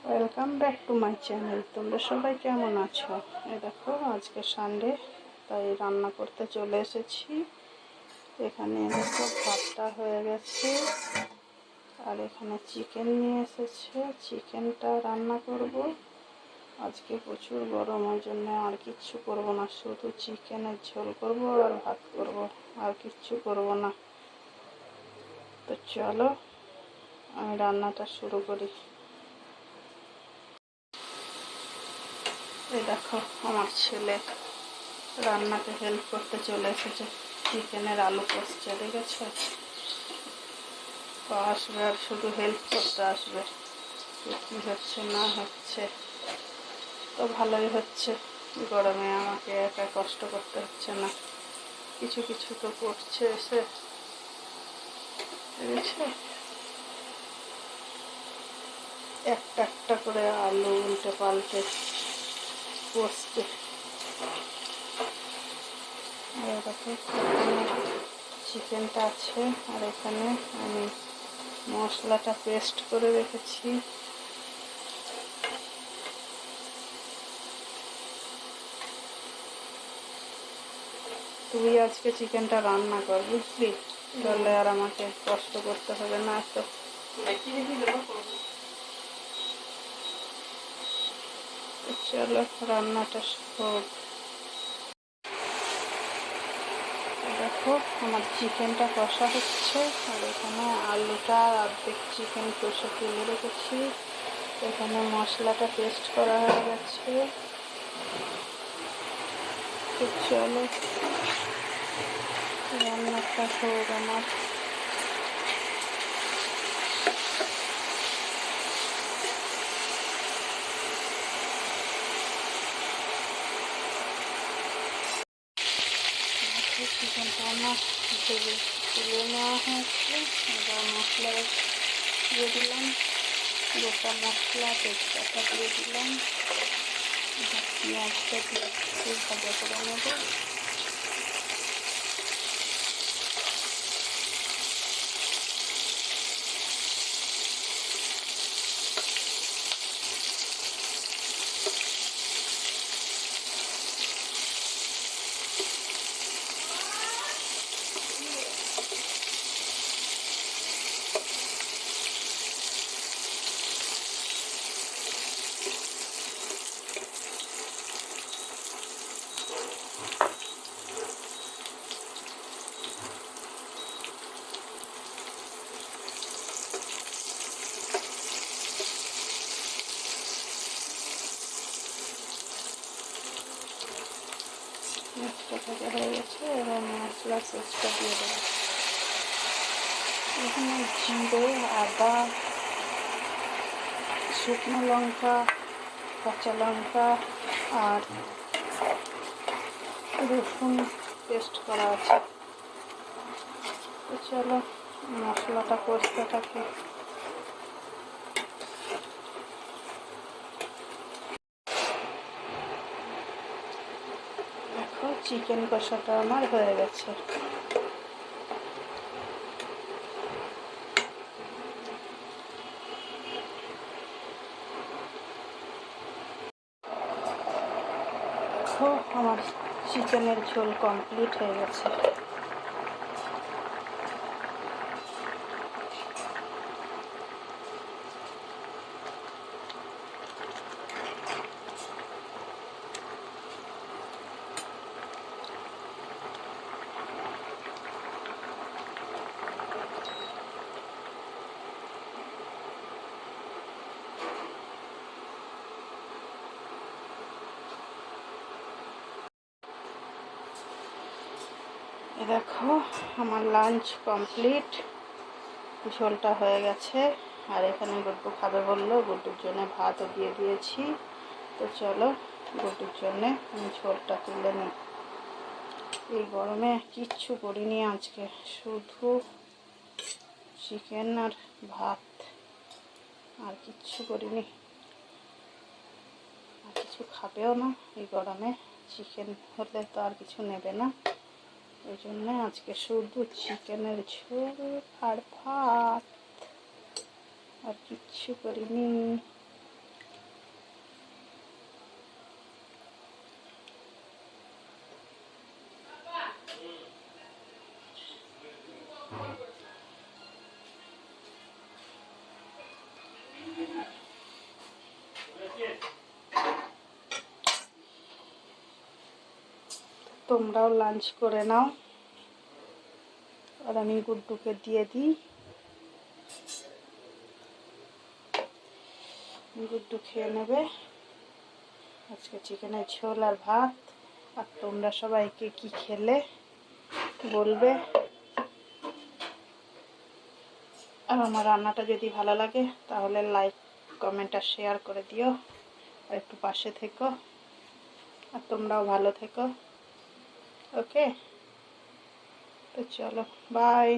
Welcome back to my channel. তোমরা সবাই কেমন আছো? এই দেখো আজকে সানডে, তাই রান্না করতে চলে এসেছি। এখানে দেখো ভাতটা হয়ে গেছে, আর এখানে চিকেন নিয়ে এসেছে। চিকেনটা রান্না করব। আজকে প্রচুর গরম, ওই জন্য আর কিচ্ছু করব না, শুধু চিকেনের ঝোল করব আর ভাত করব, আর কিচ্ছু করব না। তো চলো আমি রান্নাটা শুরু করি। এই দেখো আমার ছেলে রান্নাতে হেল্প করতে চলে এসেছে, চিকেনের আলু কষছে, দেখেছো? তো আসবে আর শুধু হেল্প করতে আসবে, কী হচ্ছে না হচ্ছে। তো ভালোই হচ্ছে, গরমে আমাকে একা কষ্ট করতে হচ্ছে না, কিছু কিছু তো করছে এসে, দেখেছো? একটা একটা করে আলু উল্টে পাল্টে কষছে। আর দেখো চিকেনটা আছে, আর এখানে আমি মশলাটা পেস্ট করে রেখেছি। তুই আজকে চিকেনটা রান্না কর, বুঝলি? তাহলে আর আমাকে কষ্ট করতে হবে না। তো চলো রান্নাটা হোক। দেখো আমার চিকেনটা কষা হচ্ছে, আর এখানে আলুটা অর্ধেক চিকেন কষে তুলে রেখেছি। এখানে মশলাটা পেস্ট করা হয়ে গেছে। তো চলো রান্নাটা হোক আমার। চিকেনটা আমার ভেজে তুলে নেওয়া হয়েছে। এবার মশলা দিয়ে দিলাম, গোটা মশলা তেজপাতা দিয়ে দিলাম। পেঁয়াজটা দিয়ে একটু ভাজা করে নেব। পেঁয়াজটা ভাজা হয়ে গেছে, এবার মশলা পেস্টটা দিয়ে দেবো। এখানে জিরে, আদা, শুকনো লঙ্কা, কাঁচা লঙ্কা আর রসুন পেস্ট করা আছে। তো চলো মশলাটা কষতে থাকি। দেখো চিকেন কষাটা আমার হয়ে গেছে। দেখো আমার চিকেনের ঝোল কমপ্লিট হয়ে গেছে। দেখো আমার লাঞ্চ কমপ্লিট, ঝোলটা হয়ে গেছে। আর এখানে গুড্ডু খাবে বললো, গুড্ডুর জন্য ভাতও দিয়ে দিয়েছি। তো চলো গুড্ডুর জন্যে আমি ঝোলটা তুলে নিই। এই গরমে কিচ্ছু করিনি আজকে, শুধু চিকেন আর ভাত, আর কিচ্ছু করিনি। আর কিছু খাবেও না এই গরমে, চিকেন হলে তো আর কিছু নেবে না। ওই জন্য আজকে শুধু চিকেনের ঝোল আর ভাত, আর কিচ্ছু করিনি। তোমরাও লাঞ্চ করে নাও, আর আমি গুড্ডুকে দিয়ে দিই। গুড্ডু খেয়ে নেবে আজকে চিকেনের ঝোল আর ভাত। আর তোমরা সবাইকে কি খেলে বলবে। আর আমার রান্নাটা যদি ভালো লাগে তাহলে লাইক, কমেন্ট আর শেয়ার করে দিও, আর একটু পাশে থেকো। আর তোমরাও ভালো থেকো। ওকে, তো চলো, বাই।